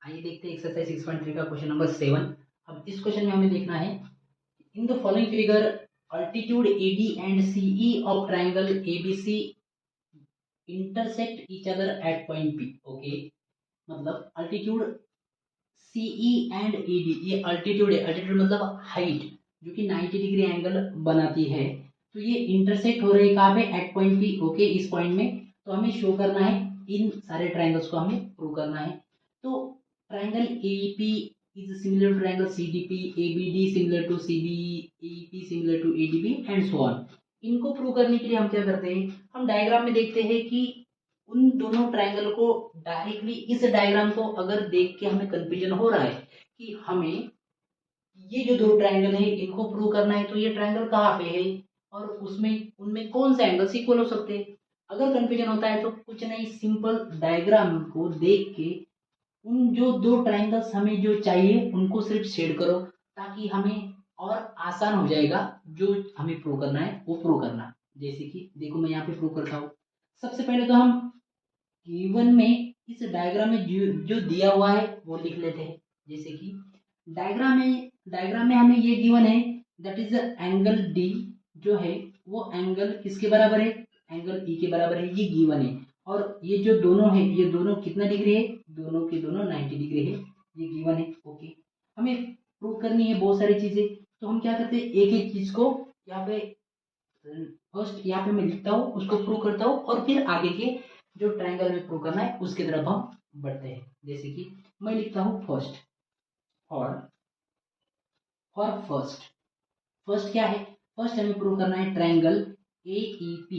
आइए देखते हैं एक्सरसाइज 6.3 का क्वेश्चन नंबर 7। अब इस क्वेश्चन में हमें देखना है in the following figure altitude AD and CE of triangle ABC intersect each other at point P। Okay, मतलब अल्टीट्यूड CE एंड AD, ये अल्टीट्यूड है। अल्टीट्यूड मतलब हाइट, जो कि 90 डिग्री एंगल बनाती है। तो ये इंटरसेक्ट हो रही है कहाँ पे? At point P। ओके, इस पॉइंट में तो हमें शो करना है, इन सारे ट्राइंगल्स को हमें प्रूव करना है। तो triangle AEP is similar to triangle CDP, ABD similar to CB, AEP similar to ADB and so on। इनको प्रूव करने के लिए हम क्या करते हैं, हम डायग्राम में देखते हैं कि उन दोनों ट्राइंगल को डायरेक्टली, इस डायग्राम को अगर देख के हमें कंफ्यूजन हो रहा है कि हमें ये जो दो ट्राइंगल है इनको प्रूव करना है, तो ये ट्राइंगल कहाँ पे है और उसमें उनमें कौन से एंगल्स इक्वल हो सकते हैं। अगर कंफ्यूजन होता है तो कुछ नहीं, सिंपल डायग्राम को देख के उन जो दो ट्राइंगल्स हमें जो चाहिए उनको सिर्फ शेड करो, ताकि हमें और आसान हो जाएगा जो हमें प्रूव करना है वो प्रूव करना। जैसे कि देखो मैं यहाँ पे प्रूव करता हूँ। सबसे पहले तो हम गिवन में इस डायग्राम में जो दिया हुआ है वो लिख लेते हैं। जैसे कि डायग्राम में हमें ये गिवन है, दैट इज एंगल डी जो है वो एंगल किसके बराबर है? एंगल ई के बराबर है, ये गिवन है। और ये जो दोनों है ये दोनों कितना डिग्री है? दोनों के दोनों 90 डिग्री है, ये गिवन है। ओके, हमें प्रूव करनी है बहुत सारी चीजें, तो हम क्या करते हैं, एक एक चीज को यहाँ पे फर्स्ट यहाँ पे मैं लिखता हूँ, उसको प्रूव करता हूँ, और फिर आगे के जो ट्रायंगल में प्रूव करना है उसकी तरफ हम बढ़ते हैं। जैसे कि मैं लिखता हूँ फर्स्ट, फॉर फर्स्ट। फर्स्ट क्या है? फर्स्ट हमें प्रूव करना है triangle AEP।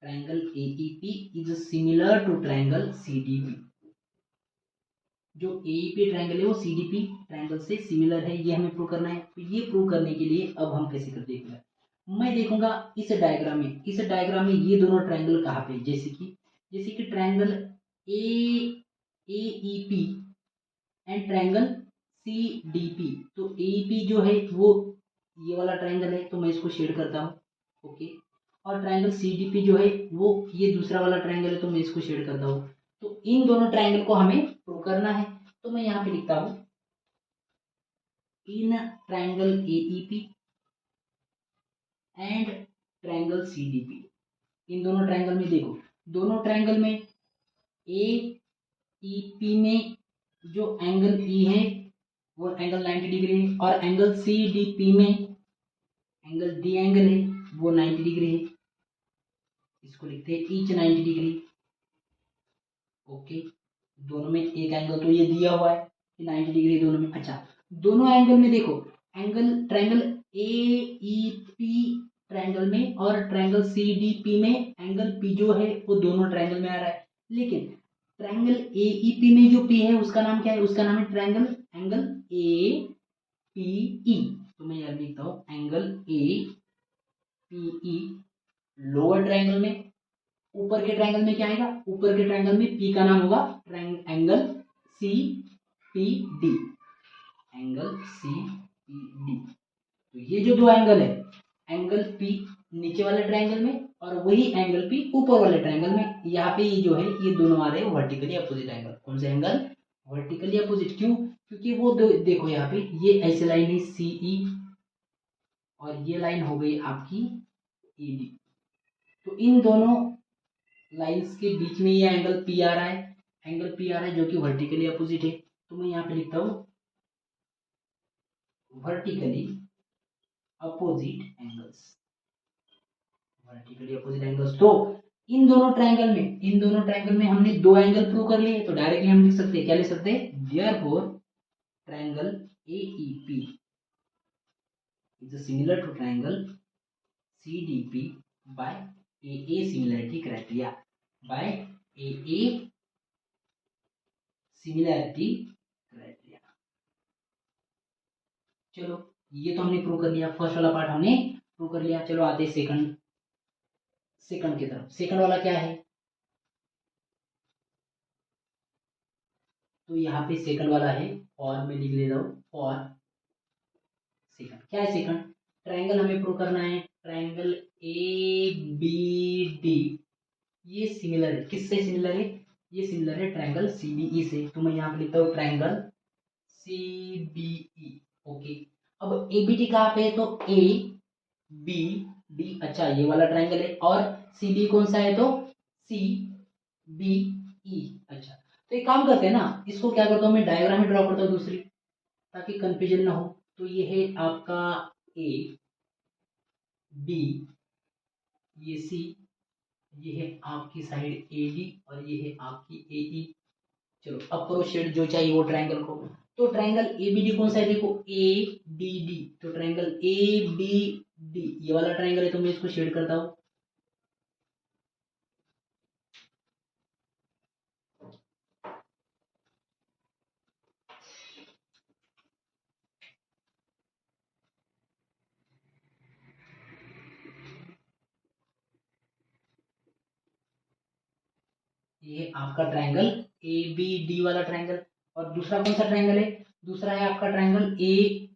Triangle AEP is similar to triangle CDP। जो AEP ट्रायंगल है वो CDP ट्रायंगल से सिमिलर है, ये हमें प्रूव करना है। तो ये प्रूव करने के लिए अब हम कैसे करते हैं, मैं देखूंगा इस डायग्राम में ये दोनों ट्रायंगल कहाँ पे। जैसे कि triangle AEP and triangle CDP। तो AEP जो है वो ये वाला ट्रायंगल है, तो मैं इसको शेड करता हूँ। ओके, और ट्रायंगल CDP जो है वो ये दूसरा वाला ट्रायंगल है, तो मैं इसको शेड करता हूँ। तो इन दोनों ट्रायंगल को हमें प्रूव करना है, तो मैं यहाँ पे लिखता हूँ in triangle AEP and triangle CDP। इन दोनों ट्रायंगल में देखो, दोनों ट्रायंगल में AEP में जो एंगल E है वो एंगल 90 डिग्री है, और एंगल CDP में एंगल D एंगल है वो 90 डिग्री है। इसको लिखते हैं ईच 90 डिग्री। ओके, दोनों में एक एंगल तो ये दिया हुआ है कि 90 डिग्री दोनों में। अच्छा, दोनों एंगल में देखो, एंगल ट्रायंगल AEP ट्रायंगल में और ट्रायंगल CDP में एंगल P जो है वो दोनों ट्रायंगल में आ रहा है। लेकिन ट्रायंगल AEP में जो P है उसका नाम क्या है? उसका नाम है ट्रायंगल एंगल APE। तो मैं यहाँ लिखता हूँ एंगल APE। लोअर ट्रायंगल में, ऊपर के ट्रायंगल में क्या आएगा? ऊपर के ट्रायंगल में P का नाम होगा एंगल CPD। Angle CPD। तो ये जो दो एंगल है, एंगल P नीचे वाले ट्रायंगल में और वही एंगल P ऊपर वाले ट्रायंगल में, यहाँ पे ये जो है ये दोनों आ रहे हैं वर्टिकली अपोजिट एंगल। कौन से एंगल? Vertically opposite. क्यों? क्योंकि वो देखो यहाँ पे ये ऐसे लाइन है CE और ये लाइन हो गई आपकी ED। तो इन दोनों लाइंस के बीच में ये एंगल P आ रहा है, जो कि वर्टिकली अपोजिट है। तो मैं यहाँ पे लिखता हूँ वर्टिकली अपोजिट एंगल्स। तो इन दोनों ट्रायंगल में हमने दो एंगल प्रूव कर लिए, तो डायरेक्टली हम लिख सकते हैं, क्या लिख सकते हैं? Therefore triangle AEP is similar to triangle CDP by AA similarity criteria। by AA similarity criteria। चलो, ये तो हमने प्रूव कर लिया, फर्स्ट वाला पार्ट हमने प्रूव कर लिया। चलो आते हैं सेकंड की तरफ। सेकंड वाला क्या है? तो यहाँ पे सेकंड वाला है, और मैं लिख लेता हूँ फॉर सेकंड। क्या है सेकंड? ट्रायंगल हमें प्रूव करना है, ट्रायंगल ABD ये सिमिलर है। किससे सिमिलर है? ये सिमिलर है ट्रायंगल सीबीई से, तो मैं यहाँ पे लिखता हूँ ट्रायंगल सीबीई। ओके, अब एबीडी कहाँ पे है, तो ए बी डी, अच्छा ये वाला ट्रायंगल है, और सीबी कौन सा है, तो सी बी ई। अच्छा, तो एक काम करते हैं ना, इसको क्या करता हूँ मैं, डायग्राम में ड्रॉ करता हूँ दूसरी, ताकि कंफ्यूजन ना हो। तो ये है आपका ए बी, ये सी, ये है आपकी साइड ए डी, और ये है आपकी ए ई। चलो अब करो शेड जो चाहिए वो ट्रायंगल को। तो ट्रायंगल ए बी डी कौन सा है, देखो ए डी डी, तो ट्रायंगल ए बी डी ये वाला ट्रायंगल है, तो मैं इसको शेड करता हूँ। ये आपका ट्रायंगल ए बी डी वाला ट्रायंगल। और दूसरा कौन सा ट्रायंगल है, दूसरा है आपका triangle A,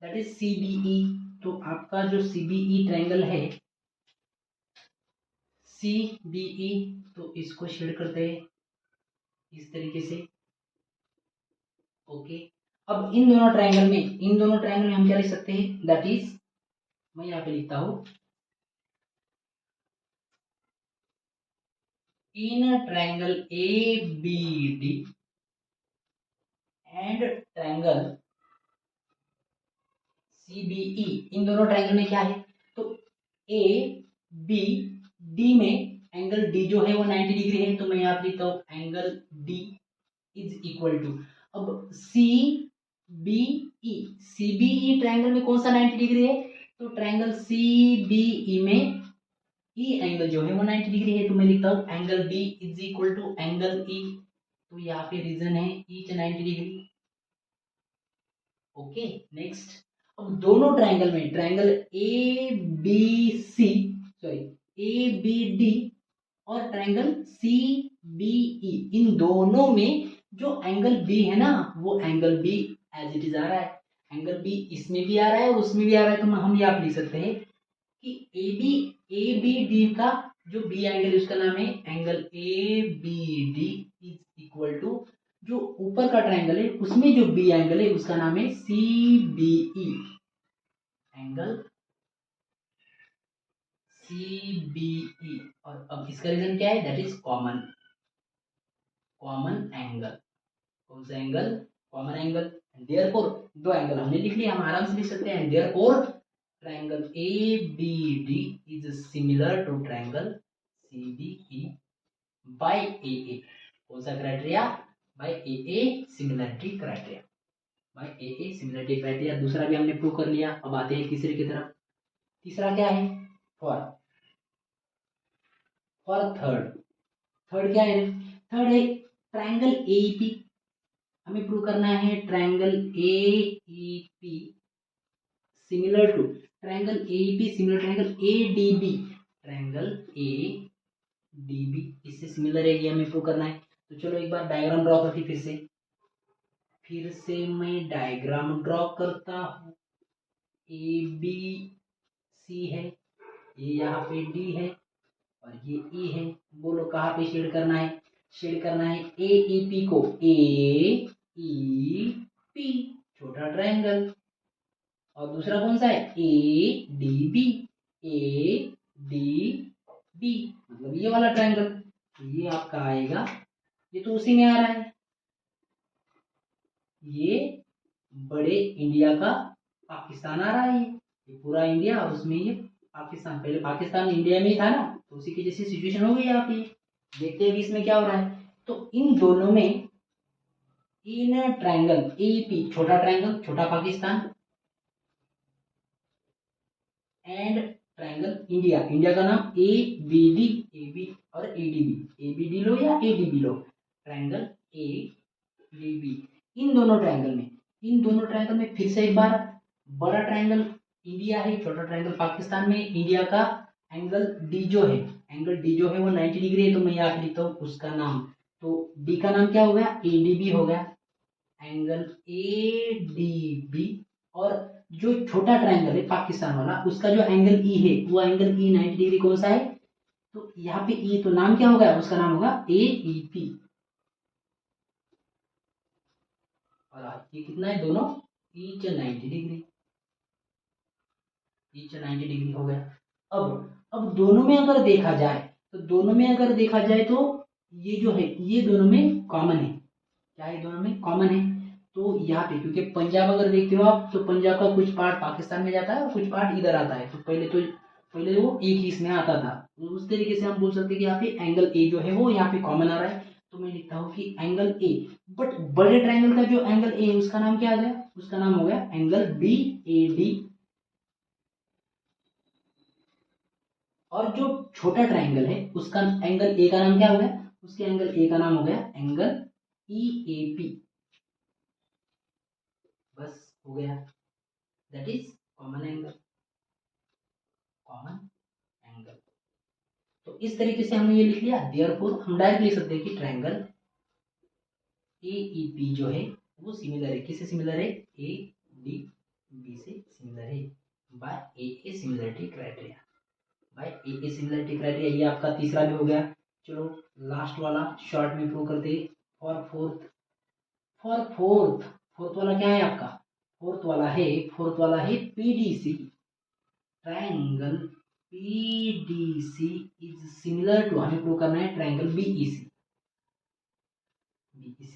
that is CBE. तो आपका जो सीबीई ट्रायंगल है सीबीई, तो इसको शेड करते हैं इस तरीके से। ओके, अब इन दोनों ट्रायंगल में हम क्या लिख सकते हैं, दैट इज, मैं यहाँ पे लिखता हूं, in triangle A B D and triangle CBE, इन दोनों ट्रायंगल में क्या है, तो ए बी डी में एंगल डी जो है वो 90 डिग्री है, तो मैं यहाँ पे लिखता हूँ angle D is equal to, अब C B E, CBE triangle में कौन सा 90 डिग्री है, तो ट्रायंगल सीबीई में ई एंगल जो है वो 90 डिग्री है, तो मैं लिखता हूँ angle D is equal to angle E. तो यहाँ पे रीजन है ईच 90 डिग्री। ओके, नेक्स्ट, अब दोनों ट्रायंगल में triangle A B C, sorry A B D और ट्रायंगल सी बी ई, इन दोनों में जो एंगल बी है ना, वो angle B as it is आ रहा है, एंगल बी इसमें भी आ रहा है और उसमें भी आ रहा है, तो हम यहाँ लिख सकते हैं कि ए बी डी का जो बी एंगल है उसका नाम है angle A B D is equal to, जो ऊपर का ट्रायंगल है उसमें जो बी एंगल है उसका नाम है C B E, angle C B E. और अब इसका रीजन क्या है, that is common, common angle, कौन सा एंगल, कॉमन एंगल। देयरफॉर दो एंगल हमने लिख लिया, हम आराम से लिख सकते हैं, therefore triangle A B D is similar to triangle C B E by A A, कौन सा criteria, by A A similarity criteria, by A A similarity criteria. दूसरा भी हमने प्रूव कर लिया, अब आते हैं तीसरे की तरफ। तीसरा क्या है, फॉर, फॉर थर्ड, थर्ड क्या है, थर्ड है ट्रायंगल एईपी, हमें प्रूव करना है triangle AEP similar to triangle AEP similar triangle ADB, triangle ADB इससे सिमिलर है, ये हमें प्रूव करना है। तो चलो एक बार डायग्राम ड्रॉ करके फिर से मैं डायग्राम ड्रॉ करता हूँ। ए बी सी है, ये यहाँ पे डी है और ये ई है, बोलो कहाँ पे शेड करना है, शेड करना है ए ई पी को, ए ई पी छोटा ट्रायंगल, और दूसरा कौन सा है A D B, A D B मतलब ये वाला ट्रायंगल, ये आपका आएगा, ये तो उसी में आ रहा है, ये बड़े इंडिया का पाकिस्तान आ रहा है, ये पूरा इंडिया और उसमें ये पाकिस्तान, पहले पाकिस्तान इंडिया में ही था ना, तो उसी की जैसी सिचुएशन हो गई यहाँ पे। देखते हैं इसमें क्या हो रहा है। तो इन दोनों में, इन ट्रायंगल एपी छोटा ट्रायंगल छोटा Pakistan and triangle India, India का नाम A B D, A B और A D B, A B D लो या ए डी बी लो, ट्रायंगल ए डी बी, इन दोनों ट्रायंगल में फिर से एक बार, बड़ा ट्रायंगल इंडिया है, छोटा ट्रायंगल पाकिस्तान में, इंडिया का एंगल डी जो है, एंगल डी जो है वो 90 डिग्री है, तो मैं यहाँ लिखता हूँ उसका नाम, तो डी का नाम क्या हो गया, ए डी बी हो गया, एंगल ए डी बी। और जो छोटा ट्रायंगल है पाकिस्तान वाला, उसका जो एंगल ई है वो एंगल ई 90 डिग्री कौन सा है, तो यहाँ पे ई, तो नाम क्या होगा उसका, नाम होगा AEP। और ये कितना है, दोनों ईच 90 डिग्री, ईच 90 डिग्री हो गया। अब दोनों में अगर देखा जाए, तो दोनों में अगर देखा जाए तो ये जो है ये दोनों में कॉमन है। क्या है, दोनों में कॉमन है। तो यहाँ पे क्योंकि पंजाब अगर देखते हो आप, तो पंजाब का कुछ पार्ट पाकिस्तान में जाता है और कुछ पार्ट इधर आता है। तो पहले वो एक ही इसमें आता था। तो उस तरीके से हम बोल सकते हैं कि यहाँ पे एंगल ए जो है वो यहाँ पे कॉमन आ रहा है। तो मैं लिखता हूँ कि एंगल ए, बट बड़े ट्राइंगल का जो एंगल ए है उसका नाम क्या आ गया, उसका नाम हो गया एंगल BAD। और जो छोटा ट्राइंगल है उसका एंगल ए का नाम क्या हो गया, उसके एंगल ए का नाम हो गया एंगल EAP। बस हो गया, that is common angle, common angle. तो इस तरीके से हमने ये लिख लिया। देयरफॉर हम डायरेक्ट लिख सकते हैं कि ट्राइंगल AEP जो है वो सिमिलर है, किससे सिमिलर है, ADB से सिमिलर है, by AA similarity criteria, by AA similarity criteria. ये आपका तीसरा भी हो गया। चलो लास्ट वाला शॉर्ट में प्रूव करते हैं। फोर्थ वाला क्या है आपका, फोर्थ वाला है PDC, triangle PDC is similar to, हमें प्रूव करना है ट्राइंगल BEC।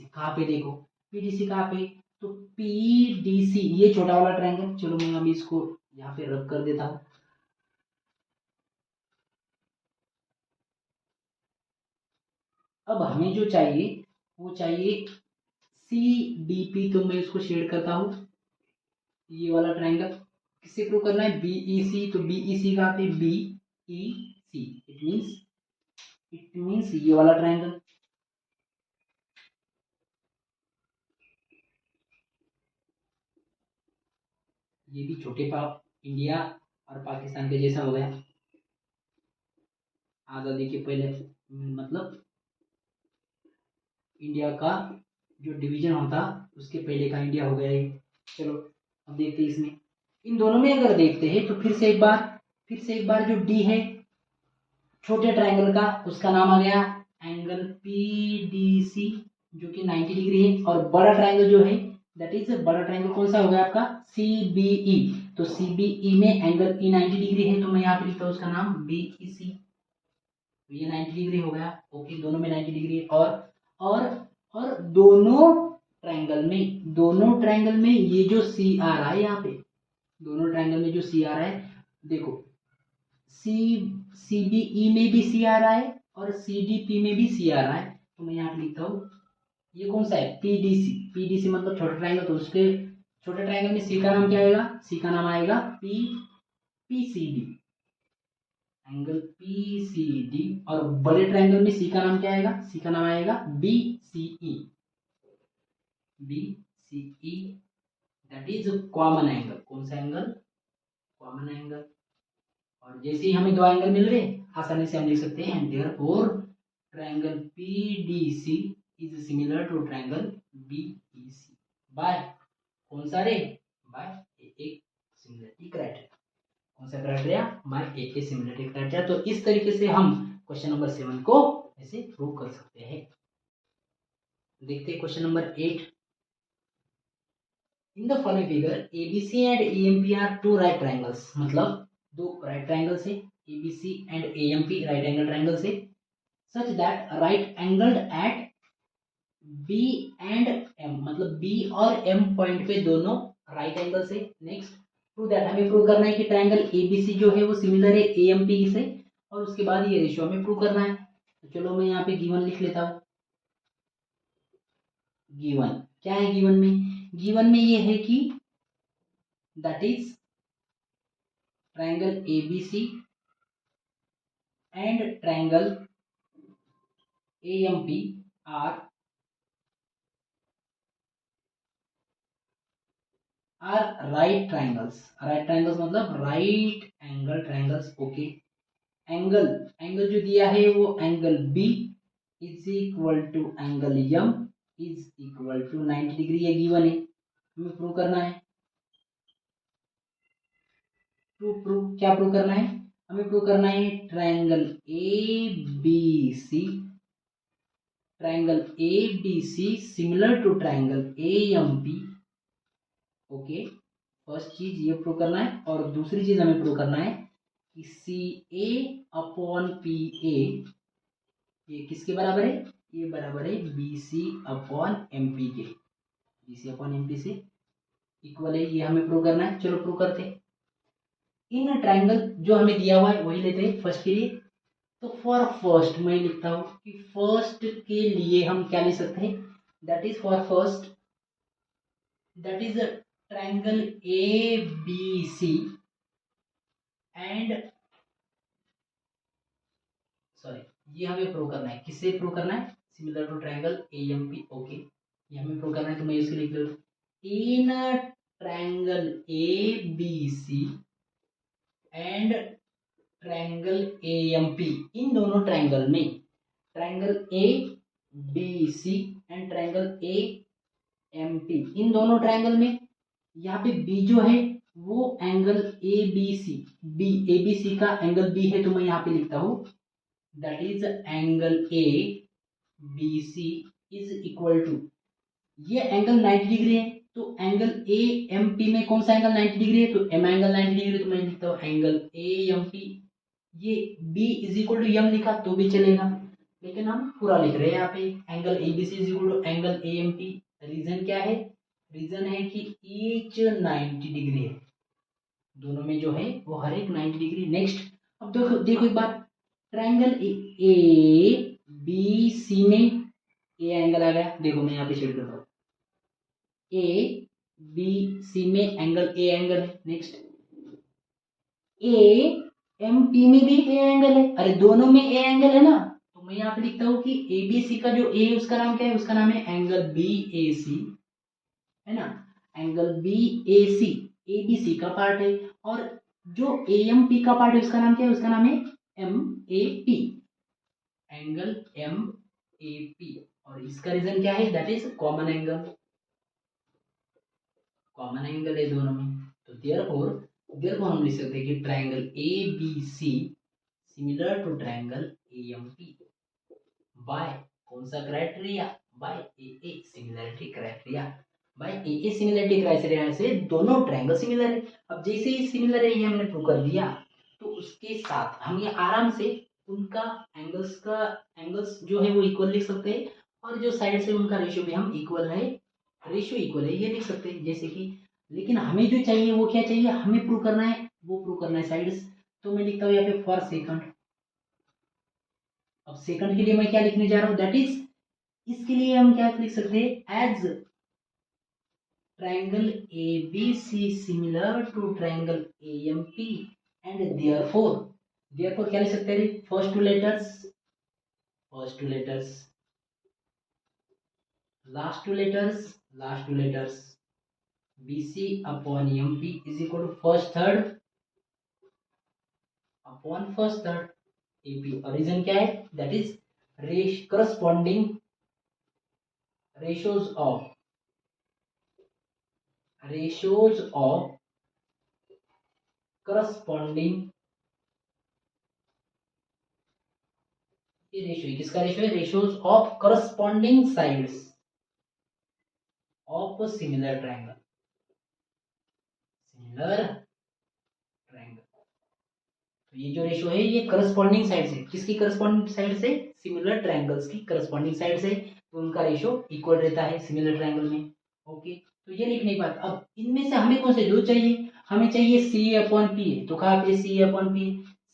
कहाँ पे देखो, PDC कहाँ पे, तो PDC ये छोटा वाला ट्राइंगल, चलो मैं अभी इसको यहाँ पे रब कर देता हूँ। अब हमें जो चाहिए वो चाहिए CDP, तो मैं इसको शेड करता हूँ। ये वाला ट्राइंगल किससे प्रूव करना है, BEC, तो BEC कहाँ पे, BEC, इट मीन्स ये वाला ट्राइंगल। ये भी छोटे पाप इंडिया और पाकिस्तान के जैसा हो गया, आज़ादी के पहले, मतलब इंडिया का जो डिवीजन होता उसके पहले का इंडिया हो गया ये। चलो अब देखते हैं इसमें, इन दोनों में अगर देखते हैं तो फिर से एक बार जो डी है छोटे ट्राइंगल का, उसका नाम आ गया एंगल PDC जो कि 90 डिग्री है। और बड़ा ट्राइंगल जो है, दैट इज बड़ा ट्राइंगल कौन सा हो गया आपका, CBE। तो CBE में एंगल E 90 डिग्री है, तो मैं यहाँ पे लिखता हूँ उसका नाम BEC। तो ये 90 डिग्री हो गया, ओके, दोनों में 90 डिग्री है। और और दोनों ट्रायंगल में ये जो सी आ रहा है, यहाँ पे दोनों ट्रायंगल में जो सी आ रहा है, देखो सी CBE में भी सी आ रहा है और CDP में भी सी आ रहा है। तो मैं यहाँ पे लिखता हूँ ये कौन सा है, PDC मतलब छोटा ट्रायंगल। तो उसके छोटे ट्रायंगल में सी का नाम क्या आएगा, सी का नाम आएगा PCD, एंगल PCD। और बड़े ट्रायंगल में सी का नाम क्या आएगा, सी का नाम आएगा BCE, that is common angle. कौन सा एंगल, कॉमन एंगल। और जैसे ही हमें दो एंगल मिल रहे आसानी से हम लिख सकते हैं therefore triangle PDC is similar to triangle BEC by कौन सा रे, बाय AA सिमिलरिटी क्राइटेरिया। कौन सा criteria, by AA similarity criteria. तो इस तरीके से हम क्वेश्चन नंबर 7 को ऐसे प्रूव कर सकते हैं। देखते हैं question number 8। In the following figure, ABC and AMP are two right triangles, मतलब दो right triangles है, ABC and AMP right angle triangles है, such that right angled at B and M, मतलब B और M पॉइंट पे दोनों right angles है। Next prove that, हमें प्रूव करना है कि ट्राइंगल ABC जो है वो सिमिलर है AMP से, और उसके बाद ये रेशियो हमें प्रूव करना है। तो चलो मैं यहाँ पे गिवन लिख लेता हूँ। गिवन क्या है, गिवन में ये है कि that is triangle ABC and triangle AMP are right triangles मतलब right angle triangles, okay. Angle जो दिया है वो angle B is equal to angle M is equal to 90 degree, ये गिवन है, हमें प्रूव करना है। क्या प्रूव करना है, हमें प्रूव करना है triangle A B C, triangle A B C similar to triangle A M P. Okay, first चीज ये प्रूव करना है, और दूसरी चीज हमें प्रूव करना है कि सी ए अपॉन पी ए ये किसके बराबर है, ये बराबर है B C upon M P के, B C upon M P से इक्वल है, ये हमें प्रूव करना है। चलो प्रूव करते हैं। इन ट्रायंगल जो हमें दिया हुआ है वही लेते हैं फर्स्ट के लिए। तो फॉर फर्स्ट मैं लिखता हूं कि फर्स्ट के लिए हम क्या लिख सकते हैं, that is for first, that is triangle A B C and, sorry, ये हमें प्रूव करना है, किससे प्रूव करना है, similar to triangle A M P. Okay, ये हमें प्रूव करना है, तो मैं इसके लिख लेता हूं in triangle A B C and triangle A M P, इन दोनों ट्रायंगल में, triangle A B C and triangle A M P, इन दोनों ट्रायंगल में यहाँ पे बी जो है वो angle A B C, B A B C का एंगल बी है, तो मैं यहाँ पे लिखता हूँ that is angle A B C is equal to, ये एंगल 90 डिग्री है, तो एंगल ए एम पी में कौन सा एंगल 90 डिग्री है, तो एम एंगल 90 डिग्री, तो मैं लिखता हूँ एंगल ए एम पी। ये b is equal to M लिखा तो भी चलेगा, लेकिन हम पूरा लिख रहे हैं यहाँ पे angle A B C is equal to angle A M P. Reason क्या है, रीजन है कि ईच 90 डिग्री है, दोनों में जो है वो हर एक 90 डिग्री। नेक्स्ट, अब देखो देखो एक बार, ट्रायंगल ए बी सी में ए एंगल आ गया, देखो मैं यहाँ पे शेड करता हूँ, ए बी सी में एंगल ए एंगल है। नेक्स्ट, ए एम पी में भी ए एंगल है, अरे दोनों में ए एंगल है ना, तो मैं यहाँ पे लिखता हूँ कि ए बी सी का जो ए है उसका नाम क्या है, उसका नाम है एंगल बी ए सी, है ना, angle B A C A B C का पार्ट है, और जो ए एम पी का पार्ट है उसका नाम क्या है, उसका नाम है M A P, angle M A P, और इसका रीजन क्या है, that is common angle, common angle है दोनों में। तो देयरफॉर हम लिख सकते हैं कि triangle A B C similar to triangle A M P by कौन सा criteria, by A similarity criteria, by A similarity criteria से दोनों ट्रायंगल सिमिलर है। अब जैसे ही सिमिलर है ये हमने प्रूव कर दिया, तो उसके साथ हम ये आराम से उनका एंगल्स जो है वो इक्वल लिख सकते हैं, और जो साइड से उनका रेशियो भी हम इक्वल है, रेशियो इक्वल है ये लिख सकते हैं, जैसे कि, लेकिन हमें जो चाहिए वो क्या चाहिए, हमें प्रूव करना है, वो प्रूव करना है साइड्स। तो मैं लिखता हूँ यहाँ पे फॉर सेकंड। अब सेकंड के लिए मैं क्या लिखने जा रहा हूँ, दैट इज, इसके लिए हम क्या लिख सकते हैं, as triangle A B C similar to triangle A M P and therefore क्या लिख सकते हैं, first two letters last two letters B C upon M P is equal to first third upon first third A P, और reason क्या है, that is corresponding ratios of corresponding, ये ratio किसका ratio है, ratios of corresponding sides of similar triangle, तो ये जो ratio है ये करस्पॉन्डिंग साइड से, किसकी करस्पॉन्डिंग साइड से, सिमिलर ट्रायंगल्स की करस्पॉन्डिंग साइड से, तो उनका रेशियो इक्वल रहता है सिमिलर ट्रायंगल में। ओके, तो ये लिखने के बाद अब इनमें से हमें कौन से दो चाहिए, हमें चाहिए सी ए अपॉन पी ए, तो कहा पे सी ए अपॉन पी,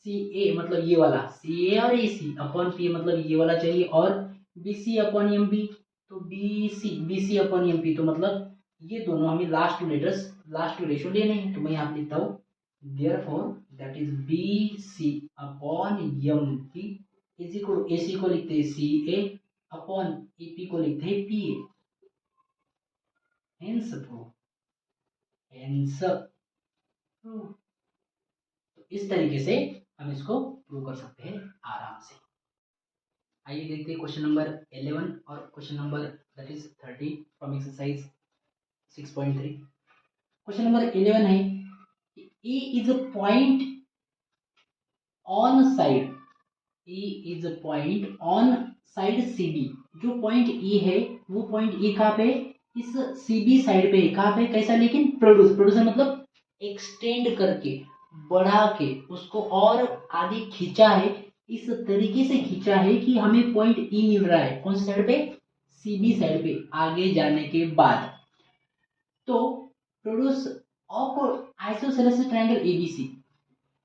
सी ए मतलब ये वाला, सी ए और ए सी अपॉन पी मतलब ये वाला चाहिए, और B C upon M P, तो B C upon M P, तो मतलब ये दोनों हमें लास्ट टू रेशियो लेने हैं, तो मैं यहाँ पे लिखता हूँ therefore that is BC upon MP is equal to AC को लिखते हैं CA अपॉन EP को लिखते हैं PA, हेंस प्रूव। तो इस तरीके से हम इसको प्रूव कर सकते हैं आराम से। आइए देखते हैं क्वेश्चन नंबर 11 और question number that is 30 from exercise 6.3। Question number 11 है, E is a point on side E is a point on side CB। जो पॉइंट E है वो पॉइंट E कहाँ पे, इस CB साइड पे कहाँ पे, कैसा, लेकिन प्रोड्यूसर मतलब एक्सटेंड करके, बढ़ा के उसको और आगे खींचा है, इस तरीके से खींचा है कि हमें पॉइंट E मिल रहा है कौन सी साइड पे, CB साइड पे आगे जाने के बाद। तो produce of isosceles triangle ABC,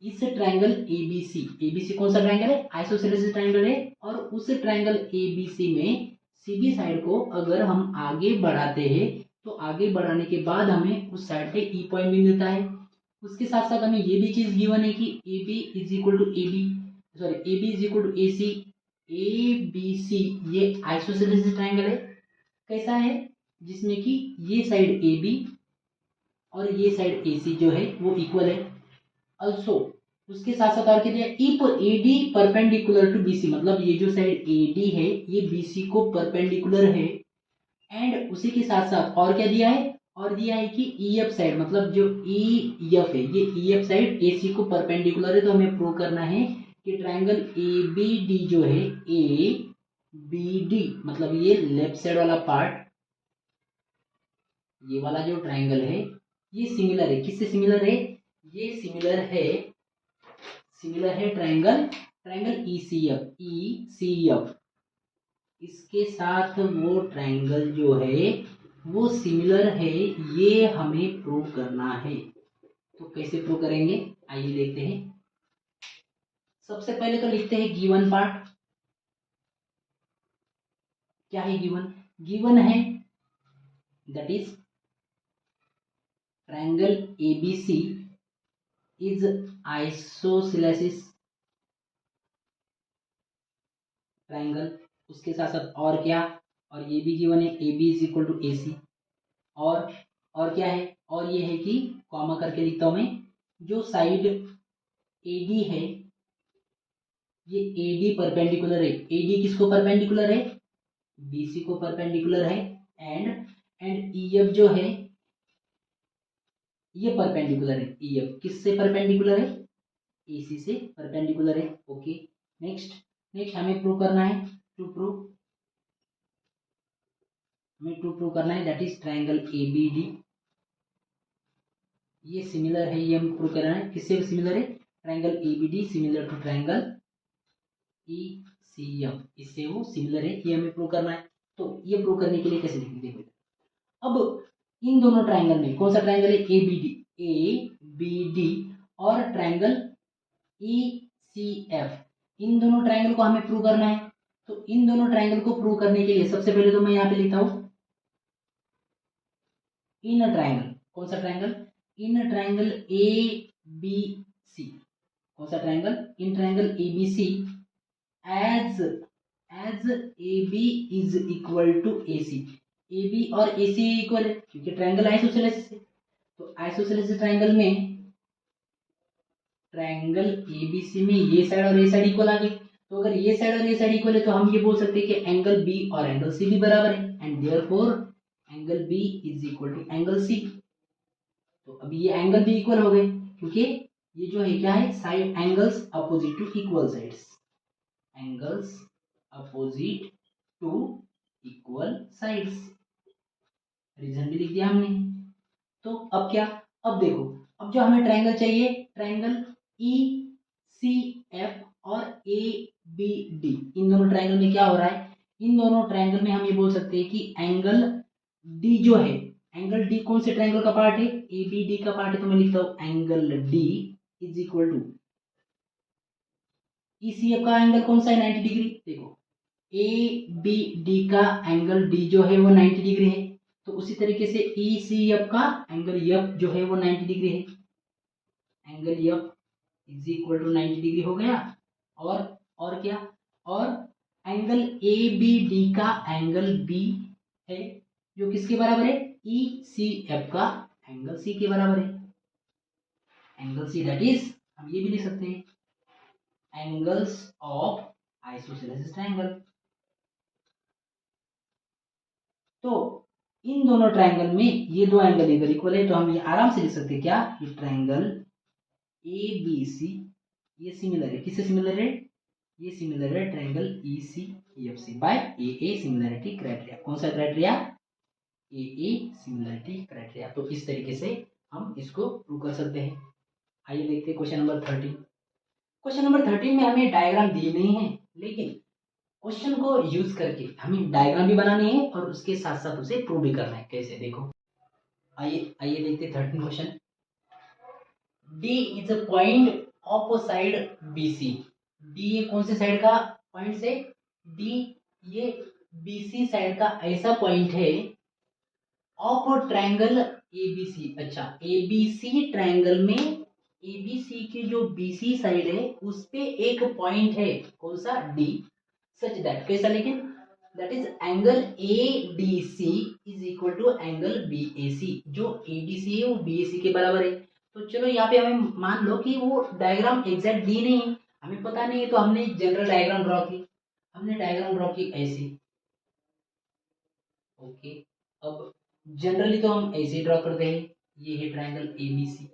इस ट्रायंगल ABC कौन सा ट्रायंगल है, आइसोसेलेस ट्रायंगल है, और उस ट्रायंगल ABC में CB साइड को अगर हम आगे बढ़ाते हैं तो आगे बढ़ाने के बाद हमें उस साइड पे E पॉइंट भी मिलता है। उसके साथ साथ हमें ये भी चीज गिवन है कि AB is equal to AB, sorry AB is equal to AC, ABC ये आइसोसेलेस ट्रायंगल है, कैसा है, जिसमें कि ये साइड AB और ये साइड AC जो है वो इक्वल है। अल्सो उसके साथ साथ और क्या दिया, if AD perpendicular to BC, मतलब ये जो साइड AD है ये BC को परपेंडिकुलर है, एंड उसी के साथ साथ और क्या दिया है, और दिया है कि EF साइड, मतलब जो EF है ये EF साइड AC को परपेंडिकुलर है। तो हमें प्रूव करना है कि ट्रायंगल ABD जो है ABD, मतलब ये लेफ्ट साइड वाला पार्ट, ये वाला जो ट्रायंगल है ये सिमिलर है, किससे सिमिलर है, ये सिमिलर है ट्रायंगल ECF, इसके साथ वो ट्रायंगल जो है वो सिमिलर है, ये हमें प्रूव करना है। तो कैसे प्रूव करेंगे, आइए देखते हैं। सबसे पहले तो लिखते हैं गिवन पार्ट, क्या है गिवन है that is triangle ABC is isosceles triangle. उसके साथ साथ और क्या, और ये भी गिवन है AB is equal to AC, और क्या है, और ये है कि कॉमा करके लिखता हूं मैं, जो साइड AD है ये AD परपेंडिकुलर है, AD किसको परपेंडिकुलर है, BC को परपेंडिकुलर है, एंड EF जो है ये परपेंडिकुलर है, EF किससे परपेंडिकुलर है, AC से परपेंडिकुलर है। ओके, नेक्स्ट हमें प्रूव करना है, प्रूव करना है दैट इज ट्रायंगल ABD, ये सिमिलर है, ये हम प्रूव करना है, किससे सिमिलर है, triangle ABD similar to triangle ECF, इससे वो सिमिलर है, ये हमें प्रूव करना है। तो ये प्रूव करने के लिए कैसे लिखेंगे, देखो अब इन दोनों ट्रायंगल में कौन सा ट्रायंगल है, ABD और ट्रायंगल ECF, इन दोनों ट्रायंगल को हमें प्रूव करना है। तो इन दोनों ट्रायंगल को प्रूव करने के लिए सबसे पहले तो मैं यहाँ पे लिखता हूं इन ट्रायंगल, कौन सा ट्रायंगल, इन ट्रायंगल ABC, कौन सा triangle, in triangle ABC as AB is equal to AC, AB और AC इक्वल है क्योंकि ट्रायंगल आइसोसेलेस है। तो आइसोसेलेस ट्रायंगल में ट्रायंगल ABC में ये साइड और ये साइड इक्वल आ गए। तो अगर ये साइड और ये साइड इक्वल है तो हम ये बोल सकते हैं कि एंगल B और एंगल C भी बराबर है, and therefore angle B is equal to angle C। तो अभी ये एंगल भी इक्वल हो गए क्योंकि ये जो है क्या है, side angles opposite to equal sides, angles opposite to equal sides, reason भी लिख दिया हमने। तो अब क्या, अब देखो, अब जो हमें ट्रायंगल चाहिए, ट्रायंगल ECF और ABD, इन दोनों ट्रायंगल में क्या हो रहा है, इन दोनों ट्रायंगल में हम ये बोल सकते हैं कि एंगल D जो है, एंगल D कौन से ट्रायंगल का पार्ट है, ABD का पार्ट है। तो मैं लिखता हूं angle D is equal to ECF का एंगल कौन सा है, 90 डिग्री। देखो ABD का एंगल D जो है वो 90 डिग्री है, तो उसी तरीके से ECF का एंगल F जो है वो 90 डिग्री है, angle F is equal to 90 degree हो गया। और क्या, और एंगल ABD का एंगल B है जो किसके बराबर है, ECF का एंगल C के बराबर है, एंगल C दैट इज हम ये भी लिख सकते हैं एंगल्स ऑफ आइसोसेलेस ट्रायंगल। तो इन दोनों ट्रायंगल में ये दो एंगल इधर इक्वल है, तो हम ये आराम से लिख सकते हैं क्या, ये ट्रायंगल ABC ये सिमिलर है, किससे सिमिलर है? ये सिमिलर है triangle ECEFC by AA similarity criteria. कौन सा क्राइटेरिया? AA similarity criteria. तो इस तरीके से हम इसको प्रूव कर सकते हैं। आइए देखते हैं क्वेश्चन नंबर 13। क्वेश्चन नंबर 13 में हमें डायग्राम दी नहीं है, लेकिन क्वेश्चन को यूज करके हमें डायग्राम भी बनानी है और उसके साथ साथ उसे प्रूव भी करना है। कैसे, देखो, आइए आइए देखते हैं 13 question. D is a point of side BC। D ये कौन से साइड का पॉइंट से? D ये BC साइड का ऐसा पॉइंट है ऑफ ट्रायंगल ABC। अच्छा, ABC ट्रायंगल में ABC की जो BC साइड है उस पे एक पॉइंट है, कौन सा? D। सच दैट, कैसा लेकिन? That is angle ADC is equal to angle BAC। जो ADC है वो BAC के बराबर है। तो चलो यहाँ पे हमें मान लो कि वो डायग्राम एग्जैक्ट दी नहीं है, हमें पता नहीं है, तो हमने जनरल डायग्राम ड्रॉ की। हमने डायग्राम ड्रॉ की ऐसे, ओके। अब जनरली तो हम ऐसे ड्रॉ करते हैं, ये है ट्रायंगल ABC।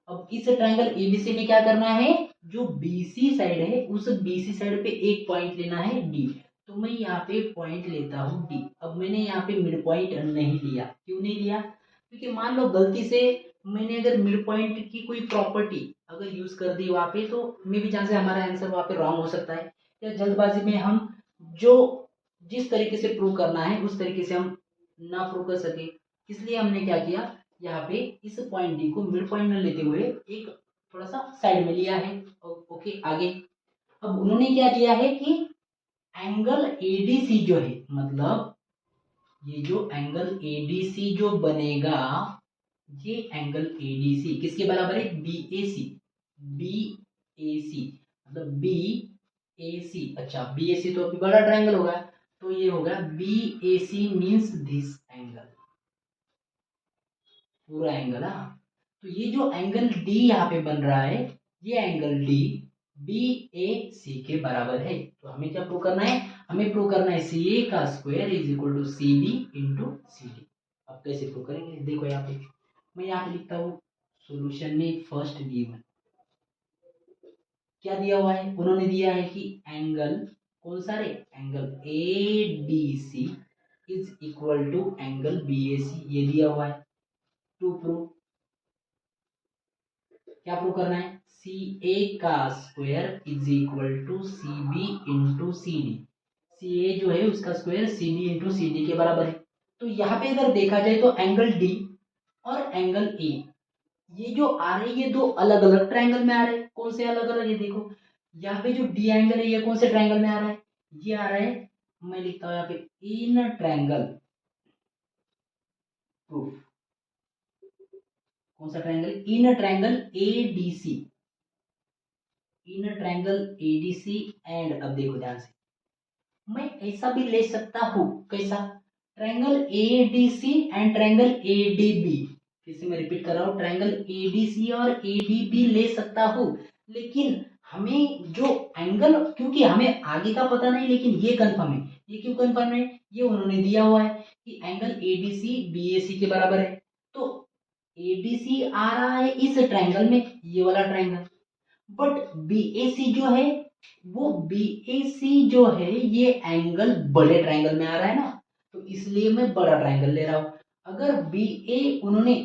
अब इस ट्रायंगल ABC में क्या करना है? जो BC साइड है उस BC साइड पे एक पॉइंट लेना है D। तो मैं यहाँ पे पॉइंट लेता हूँ D। अब मैंने यहाँ पे मिड पॉइंट नहीं लिया। क्यों नहीं लिया? क्योंकि मान लो गलती से मैंने अगर मिड पॉइंट की कोई प्रॉपर्टी अगर यूज कर दी वहां पे, तो मे भी चांस है हमारा आंसर वहां पे रॉन्ग हो सकता है, या जल्दबाजी में हम जो जिस तरीके से प्रूव करना है उस तरीके से हम ना प्रूव कर सके। इसलिए हमने क्या किया, यहाँ पे इस पॉइंट डी को मिड पॉइंट में लेते हुए एक थोड़ा सा साइड में लिया है। ओके, आगे अब उन्होंने क्या दिया है कि एंगल एडीसी जो है, मतलब ये जो एंगल एडीसी जो बनेगा, ये एंगल एडीसी किसके बराबर है? बीएसी। बीएसी मतलब बीएसी। अच्छा, बीएसी तो अभी बड़ा ट्रायंगल होगा, तो ये होगा बीएसी मींस दिस एंगल, पूरा एंगल। हाँ, तो ये जो एंगल डी यहाँ पे बन रहा है, ये एंगल डी BAC के बराबर है। तो हमें क्या प्रूव करना है? हमें प्रूव करना है CA का square is equal to CB into CD। अब कैसे प्रूव करेंगे? देखो यहाँ पे मैं यहाँ पे लिखता हूँ सॉल्यूशन में फर्स्ट गिवन क्या दिया हुआ है? उन्होंने दिया है कि एंगल कौन सा रे? Angle ADC is equal to angle BAC, ये दिया हुआ है। टू प्रूव, क्या प्रूव करना है? CA का square is equal to CB into CD। CA जो है उसका स्क्वायर CB इंटू CD के बराबर है। तो यहाँ पे अगर देखा जाए तो एंगल D और एंगल A ये जो आ रहे, ये दो अलग अलग ट्रायंगल में आ रहे हैं। कौन से अलग अलग? ये देखो यहाँ पे जो डी एंगल है ये कौन से ट्रायंगल में आ रहा है? ये आ रहा है, मैं लिखता हूँ यहाँ पे इन ट्रायंगल प्रूफ। कौन सा triangle? In triangle ADC। In triangle ADC and, अब देखो ध्यान से, मैं ऐसा भी ले सकता हूँ, कैसा? Triangle ADC and triangle ADB। फिर से मैं रिपीट कर रहा हूँ, ट्रायंगल ADC और ADB ले सकता हूँ, लेकिन हमें जो एंगल, क्योंकि हमें आगे का पता नहीं, लेकिन ये कंफर्म है। ये क्यों कंफर्म है? ये उन्होंने दिया हुआ है कि एंगल ADC BAC के बराबर है। तो ADC आ रहा है इस ट्रायंगल में, ये वाला ट्रायंगल, बट BAC जो है, वो BAC जो है ये एंगल बड़े ट्रायंगल में आ रहा है ना, तो इसलिए मैं बड़ा ट्रायंगल ले रहा हूं। अगर BA उन्होंने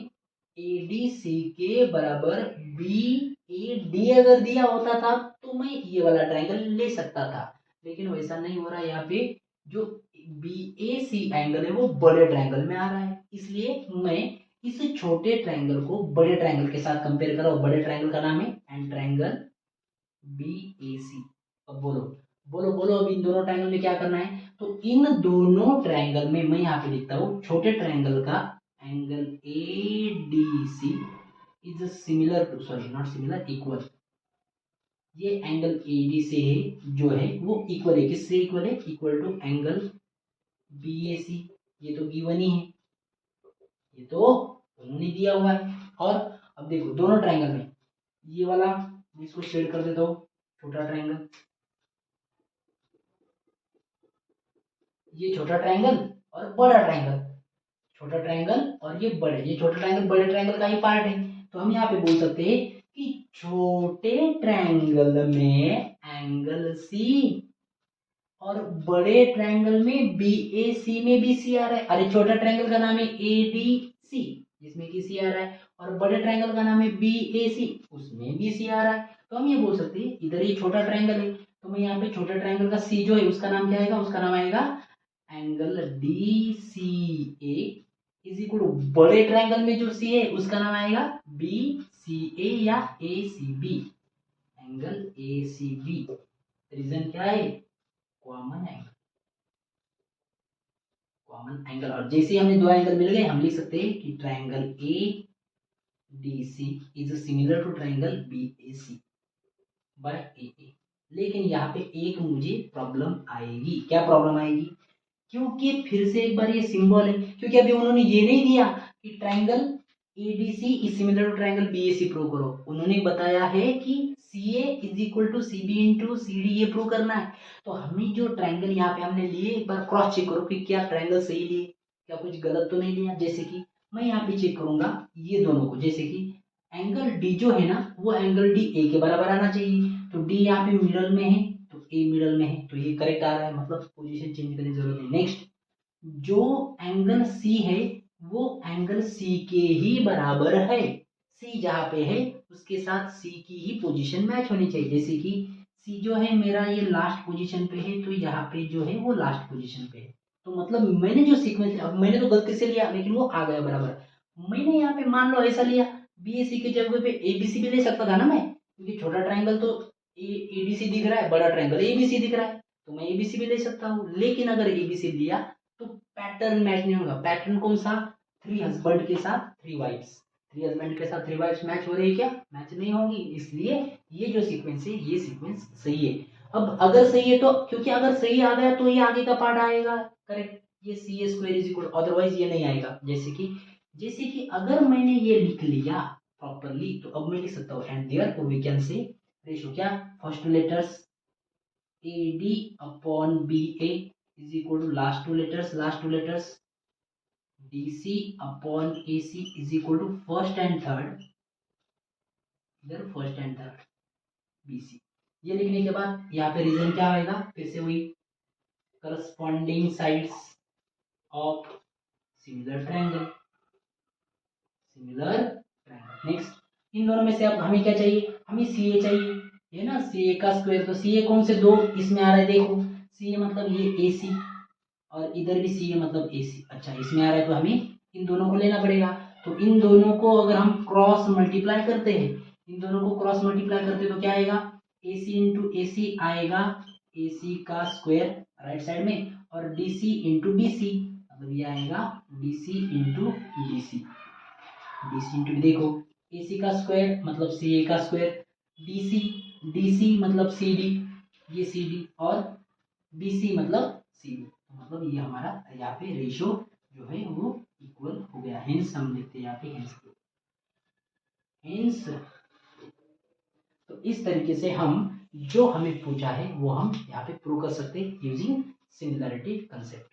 ADC के बराबर BAD अगर दिया होता था तो मैं ये वाला ट्रायंगल ले सकता था, लेकिन वैसा नहीं हो रहा। यहाँ पे जो BAC एंगल है वो बड़े ट्रायंगल में आ रहा है, इसलिए मैं इस छोटे ट्रायंगल को बड़े ट्रायंगल के साथ कंपेयर कर रहा हूं। बड़े ट्रायंगल का नाम है एंड ट्रायंगल BAC। अब बोलो बोलो बोलो, अब इन दोनों ट्रायंगल में क्या करना है? तो इन दोनों ट्रायंगल में मैं यहाँ पे लिखता हूँ छोटे ट्रायंगल का angle ADC is similar to, sorry not similar, equal. ये एंगल ADC है जो है वो इक्वल है, किससे इक्वल है? Equal to angle BAC। ये तो गिवन ही है, ये तो उन्होंने दिया हुआ है। और अब देखो दोनों ट्रायंगल में ये वाला, मैं इसको शेड कर देता हूँ, छोटा ट्रायंगल, ये छोटा ट्रायंगल और बड़ा ट्रायंगल, छोटा ट्रायंगल और ये बड़े, ये छोटा ट्रायंगल बड़े ट्रायंगल का ही पार्ट है। तो हम यहाँ पे बोल सकते हैं कि छोटे ट्रायंगल में एंगल सी और बड़े ट्रायंगल में बी ए सी में भी सी आ रहा है। अरे छोटा ट्रायंगल का नाम है ए डी सी जिसमें कि सी आ रहा है, और बड़े ट्रायंगल का नाम है बी ए सी उसमें भी सी आ रहा है। तो हम ये बोल सकते हैं इधर ये छोटा ट्रायंगल है, तो मैं यहाँ पे छोटा ट्रायंगल का सी जो है उसका नाम क्या आएगा, उसका नाम आएगा angle D C A is equal to बड़े ट्रायंगल में जो सी है उसका नाम आएगा बी सी ए या A C B, angle A C B. Reason क्या है, कॉमन एंगल, कॉमन एंगल। और जैसे हमने दो एंगल मिल गए हम लिख सकते हैं कि triangle A D C is similar to triangle B A C by A A. लेकिन यहाँ पे एक मुझे प्रॉब्लम आएगी, क्या प्रॉब्लम आएगी, क्योंकि फिर से एक बार ये सिंबल है, क्योंकि अभी उन्होंने ये नहीं दिया कि triangle ADC is similar to triangle BAC prove करो, उन्होंने बताया है कि CA is equal to CB into CD ये प्रूव करना है। तो हमें जो ट्रायंगल यहाँ पे हमने लिए एक बार क्रॉस चेक करो कि क्या ट्रायंगल सही लिए, क्या कुछ गलत तो नहीं लिया। जैसे कि मैं यहाँ पे चेक करूंगा ये दोनों को, जैसे कि एंगल डी जो है ना वो एंगल डी ए के बराबर आना चाहिए, तो डी यहाँ पे मिडल में है तो ए मिडल में है, तो ये करेक्ट आ रहा है, मतलब पोजीशन चेंज करने की जरूरत नहीं। नेक्स्ट जो एंगल सी है वो एंगल सी के ही बराबर है, सी जहाँ पे है उसके साथ सी की ही पोजीशन मैच होनी चाहिए। जैसे कि सी जो है मेरा ये लास्ट पोजीशन पे है तो यहाँ पे जो है वो लास्ट पोजीशन पे है, तो मतलब मैंने जो सीक्वेंस, अब मैंने तो गलती से लिया लेकिन वो आ गया बराबर। मैंने यहाँ पे मान लो ऐसा लिया बी ए सी की जगह पे ए बी सी भी ले सकता था ना मैं, क्योंकि छोटा ट्रायंगल तो ए बी सी दिख रहा है, बड़ा ट्रायंगल ए बी सी दिख रहा है, तो मैं ए बी सी भी ले सकता हूँ। लेकिन अगर ए बी सी लिया तो पैटर्न मैच नहीं होगा। पैटर्न कौन सा, थ्री हस्बैंड के साथ थ्री वाइफ्स, थ्री हस्बैंड के साथ थ्री वाइफ्स मैच हो रही है क्या, मैच नहीं होगी। इसलिए ये जो सीक्वेंस है ये सीक्वेंस सही है। अब अगर सही है तो, क्योंकि अगर सही आ गया तो ये आगे का पार्ट आएगा करेक्ट, ये सी ए स्क्वायर इज इक्वल, अदरवाइज ये नहीं आएगा। जैसे कि अगर मैंने ये लिख लिया प्रॉपरली तो अब मैं लिख सकता हूँ and therefore we can say ratio क्या, first letters A D upon B A is equal to last two letters dc upon ac is equal to first and third, इधर फर्स्ट एंड थर्ड bc। ये लिखने के बाद यहाँ पे reason क्या आएगा, फिर से वही corresponding sides of similar triangle, next in दोनों में से अब हमें क्या चाहिए, हमें सी ए चाहिए, ये ना सी ए का स्क्वायर, तो सी ए कौन से दो इसमें आ रहा है, देखो सी ए मतलब ये ए सी और इधर भी सी है मतलब ए सी, अच्छा इसमें आ रहा है तो हमें इन दोनों को लेना पड़ेगा। तो इन दोनों को अगर हम क्रॉस मल्टीप्लाई करते हैं, इन दोनों को क्रॉस मल्टीप्लाई करते हैं तो क्या आएगा, ए सी इंटू ए सी आएगा ए सी का स्क्वायर राइट साइड में, और D C into B C मतलब ये आएगा D C into D C, D C into देखो ए सी का स्क्वायर मतलब सी ए का स्क्वायर, डी सी मतलब सी डी, ये सी डी और बी सी मतलब सी डी, मतलब ये हमारा यहाँ पे रेशियो जो है वो इक्वल हो गया। हेंस हम लिखते हैं यहाँ पे हेंस। तो इस तरीके से हम जो हमें पूछा है वो हम यहाँ पे प्रूव कर सकते हैं यूजिंग सिमिलरिटी कंसेप्ट।